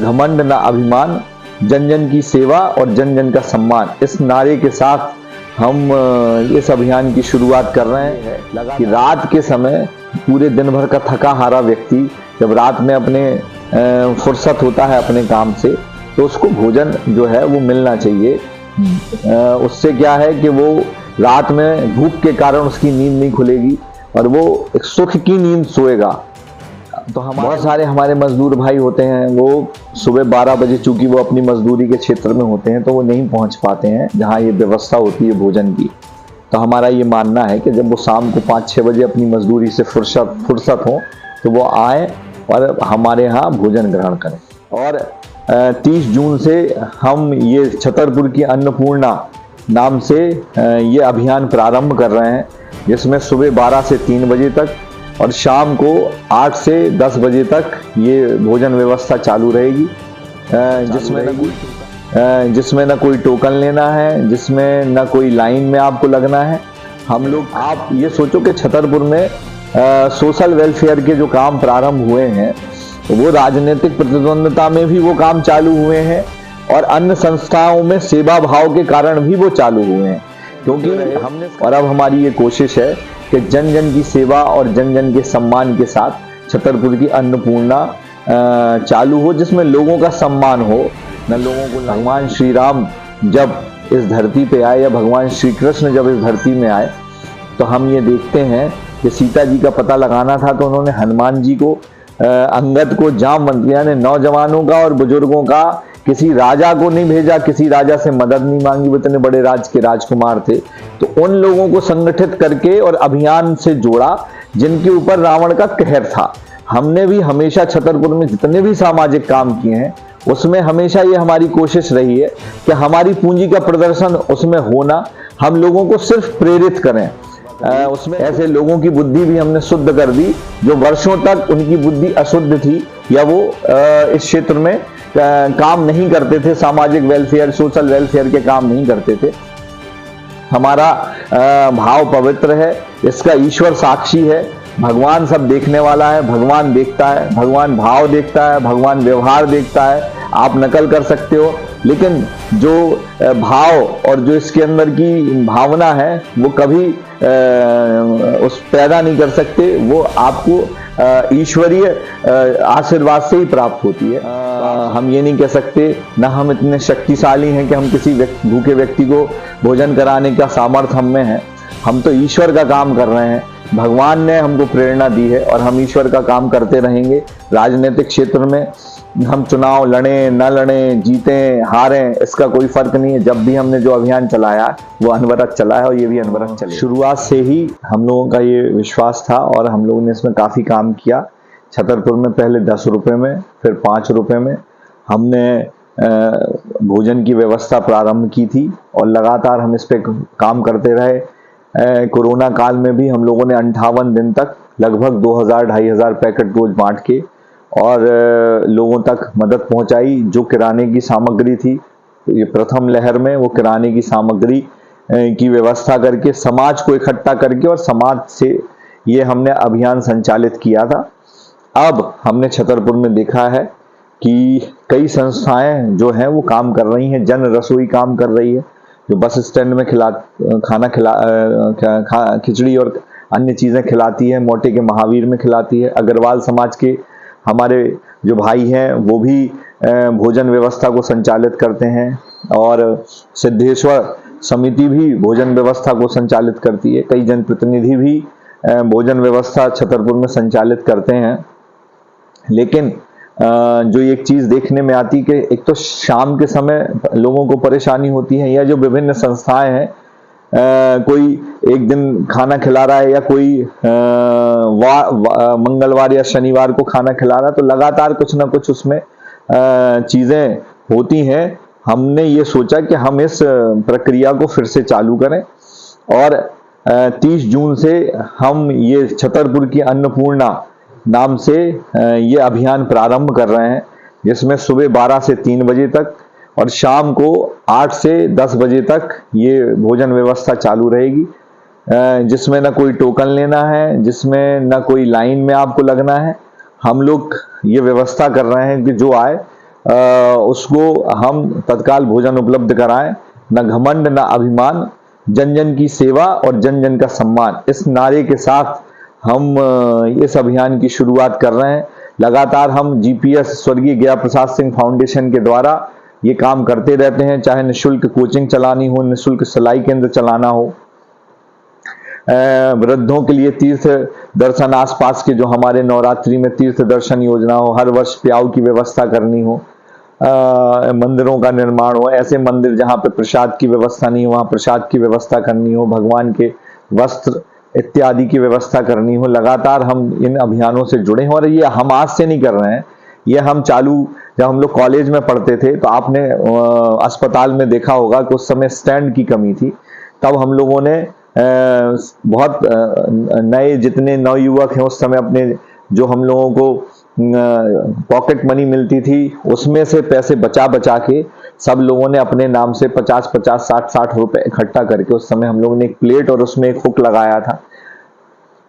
घमंड न अभिमान, जन जन की सेवा और जन जन का सम्मान, इस नारे के साथ हम इस अभियान की शुरुआत कर रहे हैं कि रात के समय पूरे दिन भर का थका हारा व्यक्ति जब रात में अपने फुर्सत होता है अपने काम से, तो उसको भोजन जो है वो मिलना चाहिए। उससे क्या है कि वो रात में भूख के कारण उसकी नींद नहीं खुलेगी और वो एक सुख की नींद सोएगा। तो बहुत सारे हमारे मजदूर भाई होते हैं, वो सुबह 12 बजे चूंकि वो अपनी मजदूरी के क्षेत्र में होते हैं तो वो नहीं पहुंच पाते हैं जहां ये व्यवस्था होती है भोजन की। तो हमारा ये मानना है कि जब वो शाम को 5-6 बजे अपनी मजदूरी से फुर्सत हो तो वो आए और हमारे यहाँ भोजन ग्रहण करें। और 30 जून से हम ये छतरपुर की अन्नपूर्णा नाम से ये अभियान प्रारंभ कर रहे हैं, जिसमें सुबह 12 से 3 बजे तक और शाम को 8 से 10 बजे तक ये भोजन व्यवस्था चालू रहेगी, जिसमें न कोई टोकन लेना है, जिसमें न कोई लाइन में आपको लगना है। हम लोग, आप ये सोचो कि छतरपुर में सोशल वेलफेयर के जो काम प्रारंभ हुए हैं वो राजनीतिक प्रतिद्वंद्विता में भी वो काम चालू हुए हैं और अन्य संस्थाओं में सेवा भाव के कारण भी वो चालू हुए हैं, क्योंकि हमने, और अब हमारी ये कोशिश है कि जन जन की सेवा और जन जन के सम्मान के साथ छतरपुर की अन्नपूर्णा चालू हो, जिसमें लोगों का सम्मान हो, न लोगों को। भगवान श्री राम जब इस धरती पे आए या भगवान श्री कृष्ण जब इस धरती में आए तो हम ये देखते हैं कि सीता जी का पता लगाना था तो उन्होंने हनुमान जी को, अंगद को, जाम मंत्रियों ने, नौजवानों का और बुजुर्गों का, किसी राजा को नहीं भेजा, किसी राजा से मदद नहीं मांगी, वो इतने बड़े राज के राजकुमार थे। तो उन लोगों को संगठित करके और अभियान से जोड़ा जिनके ऊपर रावण का कहर था। हमने भी हमेशा छतरपुर में जितने भी सामाजिक काम किए हैं उसमें हमेशा ये हमारी कोशिश रही है कि हमारी पूंजी का प्रदर्शन उसमें होना, हम लोगों को सिर्फ प्रेरित करें। उसमें ऐसे लोगों की बुद्धि भी हमने शुद्ध कर दी जो वर्षों तक उनकी बुद्धि अशुद्ध थी या वो इस क्षेत्र में काम नहीं करते थे, सामाजिक वेलफेयर, सोशल वेलफेयर के काम नहीं करते थे। हमारा भाव पवित्र है, इसका ईश्वर साक्षी है, भगवान सब देखने वाला है, भगवान देखता है, भगवान भाव देखता है, भगवान व्यवहार देखता है। आप नकल कर सकते हो लेकिन जो भाव और जो इसके अंदर की भावना है वो कभी उस पैदा नहीं कर सकते, वो आपको ईश्वरीय आशीर्वाद से ही प्राप्त होती है। हम ये नहीं कह सकते, ना हम इतने शक्तिशाली हैं कि हम किसी भूखे व्यक्ति को भोजन कराने का सामर्थ्य हम में है। हम तो ईश्वर का काम कर रहे हैं, भगवान ने हमको प्रेरणा दी है और हम ईश्वर का काम करते रहेंगे। राजनीतिक क्षेत्र में हम चुनाव लड़ें न लड़ें, जीतें हारें, इसका कोई फर्क नहीं है। जब भी हमने जो अभियान चलाया वो अनवरत चला है और ये भी अनवरत चले। शुरुआत से ही हम लोगों का ये विश्वास था और हम लोगों ने इसमें काफ़ी काम किया। छतरपुर में पहले 10 रुपये में, फिर 5 रुपये में हमने भोजन की व्यवस्था प्रारंभ की थी और लगातार हम इस पर काम करते रहे। कोरोना काल में भी हम लोगों ने 58 दिन तक लगभग 2000-2500 पैकेट रोज बांट के और लोगों तक मदद पहुंचाई। जो किराने की सामग्री थी, ये प्रथम लहर में वो किराने की सामग्री की व्यवस्था करके समाज को इकट्ठा करके और समाज से ये हमने अभियान संचालित किया था। अब हमने छतरपुर में देखा है कि कई संस्थाएं जो हैं वो काम कर रही हैं, जन रसोई काम कर रही है, जो बस स्टैंड में खिचड़ी और अन्य चीज़ें खिलाती है, मोटे के महावीर में खिलाती है। अग्रवाल समाज के हमारे जो भाई हैं वो भी भोजन व्यवस्था को संचालित करते हैं और सिद्धेश्वर समिति भी भोजन व्यवस्था को संचालित करती है। कई जनप्रतिनिधि भी भोजन व्यवस्था छतरपुर में संचालित करते हैं। लेकिन जो एक चीज़ देखने में आती कि एक तो शाम के समय लोगों को परेशानी होती है, या जो विभिन्न संस्थाएं हैं कोई एक दिन खाना खिला रहा है या कोई मंगलवार या शनिवार को खाना खिला रहा है, तो लगातार कुछ ना कुछ उसमें चीज़ें होती हैं। हमने ये सोचा कि हम इस प्रक्रिया को फिर से चालू करें और 30 जून से हम ये छतरपुर की अन्नपूर्णा नाम से ये अभियान प्रारंभ कर रहे हैं, जिसमें सुबह 12 से 3 बजे तक और शाम को 8 से 10 बजे तक ये भोजन व्यवस्था चालू रहेगी, जिसमें ना कोई टोकन लेना है, जिसमें ना कोई लाइन में आपको लगना है। हम लोग ये व्यवस्था कर रहे हैं कि जो आए उसको हम तत्काल भोजन उपलब्ध कराएं। न घमंड न अभिमान, जन जन की सेवा और जन जन का सम्मान, इस नारे के साथ हम इस अभियान की शुरुआत कर रहे हैं। लगातार हम जीपीएस स्वर्गीय गया प्रसाद सिंह फाउंडेशन के द्वारा ये काम करते रहते हैं, चाहे निःशुल्क कोचिंग चलानी हो, निःशुल्क सिलाई केंद्र चलाना हो, वृद्धों के लिए तीर्थ दर्शन, आसपास के जो हमारे नवरात्रि में तीर्थ दर्शन योजना हो, हर वर्ष प्याऊ की व्यवस्था करनी हो, मंदिरों का निर्माण हो, ऐसे मंदिर जहाँ पे प्रसाद की व्यवस्था नहीं हो वहाँ प्रसाद की व्यवस्था करनी हो, भगवान के वस्त्र इत्यादि की व्यवस्था करनी हो। लगातार हम इन अभियानों से जुड़े हैं और ये हम आज से नहीं कर रहे हैं, ये हम चालू जब हम लोग कॉलेज में पढ़ते थे तो आपने अस्पताल में देखा होगा कि उस समय स्टैंड की कमी थी, तब हम लोगों ने बहुत नए जितने नवयुवक हैं उस समय अपने जो हम लोगों को पॉकेट मनी मिलती थी उसमें से पैसे बचा बचा के सब लोगों ने अपने नाम से 50-50, 60-60 रुपए इकट्ठा करके उस समय हम लोगों ने एक प्लेट और उसमें एक हुक लगाया था।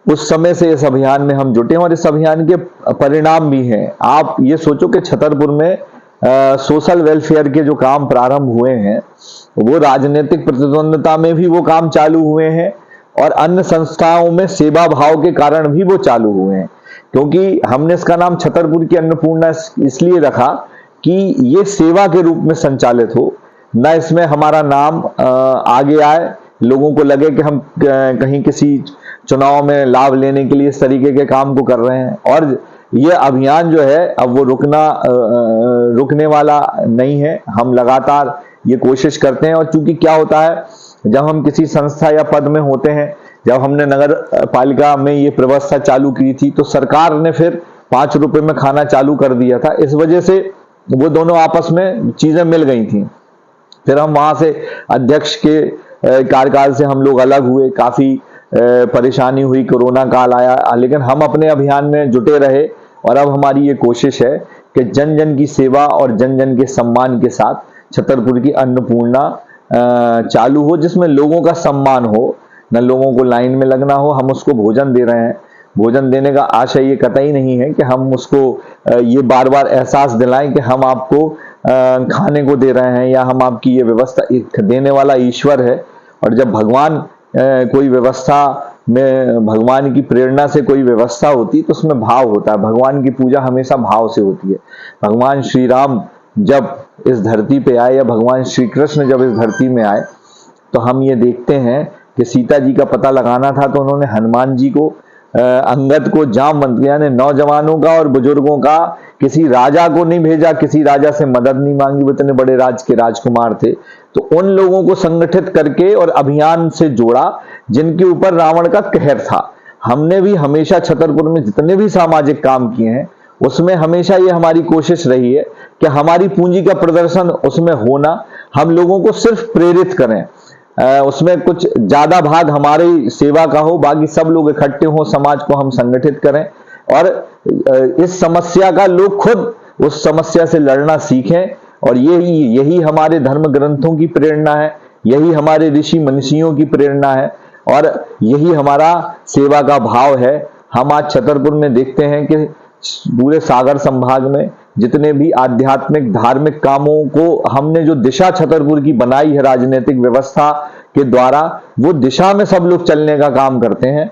उस समय से इस अभियान में हम जुटे और इस अभियान के परिणाम भी हैं। आप ये सोचो कि छतरपुर में सोशल वेलफेयर के जो काम प्रारंभ हुए हैं वो राजनीतिक प्रतिद्वंद्विता में भी वो काम चालू हुए हैं और अन्य संस्थाओं में सेवा भाव के कारण भी वो चालू हुए हैं। क्योंकि हमने इसका नाम छतरपुर की अन्नपूर्णा इसलिए रखा कि ये सेवा के रूप में संचालित हो, न इसमें हमारा नाम आगे आए, लोगों को लगे कि हम कहीं किसी चुनाव में लाभ लेने के लिए इस तरीके के काम को कर रहे हैं। और ये अभियान जो है अब वो रुकने वाला नहीं है, हम लगातार ये कोशिश करते हैं। और चूंकि क्या होता है, जब हम किसी संस्था या पद में होते हैं, जब हमने नगर पालिका में ये व्यवस्था चालू की थी तो सरकार ने फिर 5 रुपए में खाना चालू कर दिया था, इस वजह से वो दोनों आपस में चीजें मिल गई थी। फिर हम वहां से अध्यक्ष के कार्यकाल से हम लोग अलग हुए, काफी परेशानी हुई, कोरोना काल आया, लेकिन हम अपने अभियान में जुटे रहे और अब हमारी ये कोशिश है कि जन जन की सेवा और जन जन के सम्मान के साथ छतरपुर की अन्नपूर्णा चालू हो, जिसमें लोगों का सम्मान हो, न लोगों को लाइन में लगना हो। हम उसको भोजन दे रहे हैं, भोजन देने का आशय ये कतई नहीं है कि हम उसको ये बार बार एहसास दिलाएं कि हम आपको खाने को दे रहे हैं या हम आपकी ये व्यवस्था, देने वाला ईश्वर है। और जब भगवान कोई व्यवस्था में, भगवान की प्रेरणा से कोई व्यवस्था होती तो उसमें भाव होता है। भगवान की पूजा हमेशा भाव से होती है। भगवान श्री राम जब इस धरती पे आए या भगवान श्री कृष्ण जब इस धरती में आए तो हम ये देखते हैं कि सीता जी का पता लगाना था तो उन्होंने हनुमान जी को, अंगद को, जामवंत यानी नौजवानों का और बुजुर्गों का, किसी राजा को नहीं भेजा, किसी राजा से मदद नहीं मांगी, वो इतने बड़े राज के राजकुमार थे। तो उन लोगों को संगठित करके और अभियान से जोड़ा जिनके ऊपर रावण का कहर था। हमने भी हमेशा छतरपुर में जितने भी सामाजिक काम किए हैं उसमें हमेशा ये हमारी कोशिश रही है कि हमारी पूंजी का प्रदर्शन उसमें होना, हम लोगों को सिर्फ प्रेरित करें, उसमें कुछ ज्यादा भाग हमारी सेवा का हो, बाकी सब लोग इकट्ठे हों, समाज को हम संगठित करें और इस समस्या का लोग खुद उस समस्या से लड़ना सीखें। और यही हमारे धर्म ग्रंथों की प्रेरणा है, यही हमारे ऋषि मनीषियों की प्रेरणा है और यही हमारा सेवा का भाव है। हम आज छतरपुर में देखते हैं कि पूरे सागर संभाग में जितने भी आध्यात्मिक धार्मिक कामों को हमने जो दिशा छतरपुर की बनाई है राजनीतिक व्यवस्था के द्वारा, वो दिशा में सब लोग चलने का काम करते हैं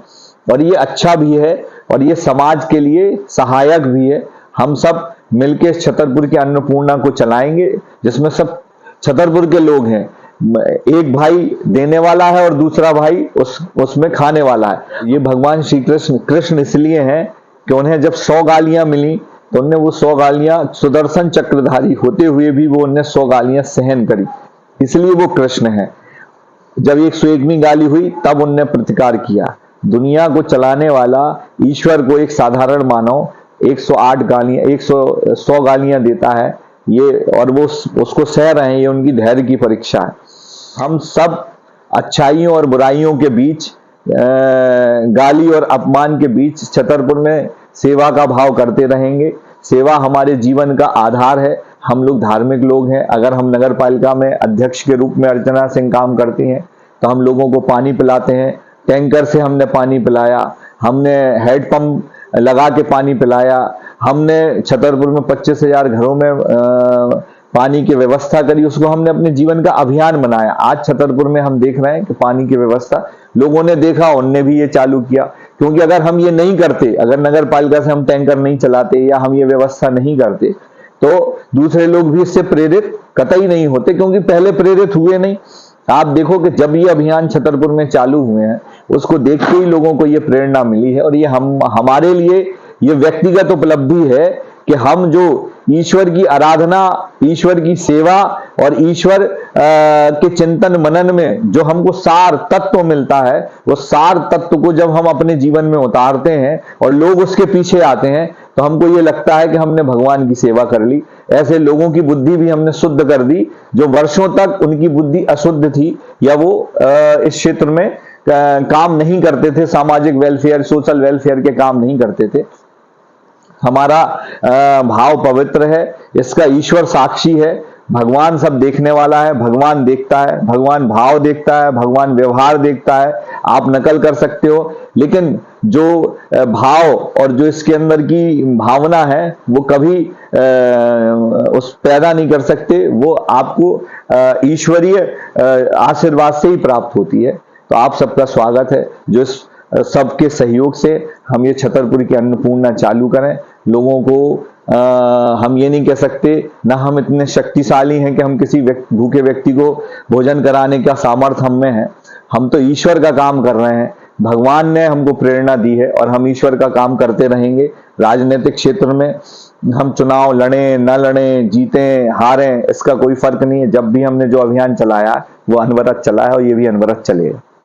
और ये अच्छा भी है और ये समाज के लिए सहायक भी है। हम सब मिलकर छतरपुर की अन्नपूर्णा को चलाएंगे जिसमें सब छतरपुर के लोग हैं। एक भाई देने वाला है और दूसरा भाई उसमें खाने वाला है। ये भगवान श्री कृष्ण इसलिए हैं कि उन्हें जब 100 गालियां मिली तो उन्हें वो 100 गालियां, सुदर्शन चक्रधारी होते हुए भी वो उन्हें 100 गालियां सहन करी, इसलिए वो कृष्ण है। जब 101वीं गाली हुई तब उनने प्रतिकार किया। दुनिया को चलाने वाला ईश्वर को एक साधारण मानव 108 गालियां, 100 गालियां देता है ये, और वो उसको सह रहे हैं, ये उनकी धैर्य की परीक्षा है। हम सब अच्छाइयों और बुराइयों के बीच, गाली और अपमान के बीच छतरपुर में सेवा का भाव करते रहेंगे। सेवा हमारे जीवन का आधार है। हम लोग धार्मिक लोग हैं। अगर हम नगर पालिका में अध्यक्ष के रूप में अर्चना सिंह काम करती हैं तो हम लोगों को पानी पिलाते हैं, टैंकर से हमने पानी पिलाया, हमने हेड पंप लगा के पानी पिलाया, हमने छतरपुर में 25,000 घरों में पानी की व्यवस्था करी, उसको हमने अपने जीवन का अभियान बनाया। आज छतरपुर में हम देख रहे हैं कि पानी की व्यवस्था लोगों ने देखा, उनने भी ये चालू किया। क्योंकि अगर हम ये नहीं करते, अगर नगर पालिका से हम टैंकर नहीं चलाते या हम ये व्यवस्था नहीं करते, तो दूसरे लोग भी इससे प्रेरित कतई नहीं होते, क्योंकि पहले प्रेरित हुए नहीं। आप देखो कि जब ये अभियान छतरपुर में चालू हुए हैं, उसको देख के ही लोगों को ये प्रेरणा मिली है। और ये हमारे लिए ये व्यक्तिगत उपलब्धि है कि हम जो ईश्वर की आराधना, ईश्वर की सेवा और ईश्वर के चिंतन मनन में जो हमको सार तत्व मिलता है, वो सार तत्व को जब हम अपने जीवन में उतारते हैं और लोग उसके पीछे आते हैं, तो हमको ये लगता है कि हमने भगवान की सेवा कर ली। ऐसे लोगों की बुद्धि भी हमने शुद्ध कर दी जो वर्षों तक उनकी बुद्धि अशुद्ध थी, या वो इस क्षेत्र में काम नहीं करते थे, सामाजिक वेलफेयर, सोशल वेलफेयर के काम नहीं करते थे। हमारा भाव पवित्र है, इसका ईश्वर साक्षी है। भगवान सब देखने वाला है, भगवान देखता है, भगवान भाव देखता है, भगवान व्यवहार देखता है। आप नकल कर सकते हो, लेकिन जो भाव और जो इसके अंदर की भावना है वो कभी उस पैदा नहीं कर सकते, वो आपको ईश्वरीय आशीर्वाद से ही प्राप्त होती है। तो आप सबका स्वागत है, जो इस सबके सहयोग से हम ये छतरपुर की अन्नपूर्णा चालू करें। लोगों को हम ये नहीं कह सकते, ना हम इतने शक्तिशाली हैं कि हम किसी भूखे व्यक्ति को भोजन कराने का सामर्थ्य हम में है। हम तो ईश्वर का काम कर रहे हैं, भगवान ने हमको प्रेरणा दी है और हम ईश्वर का काम करते रहेंगे। राजनीतिक क्षेत्र में हम चुनाव लड़ें न लड़ें, जीतें हारें, इसका कोई फर्क नहीं है। जब भी हमने जो अभियान चलाया वो अनवरत चला है और ये भी अनवरत चलेगा।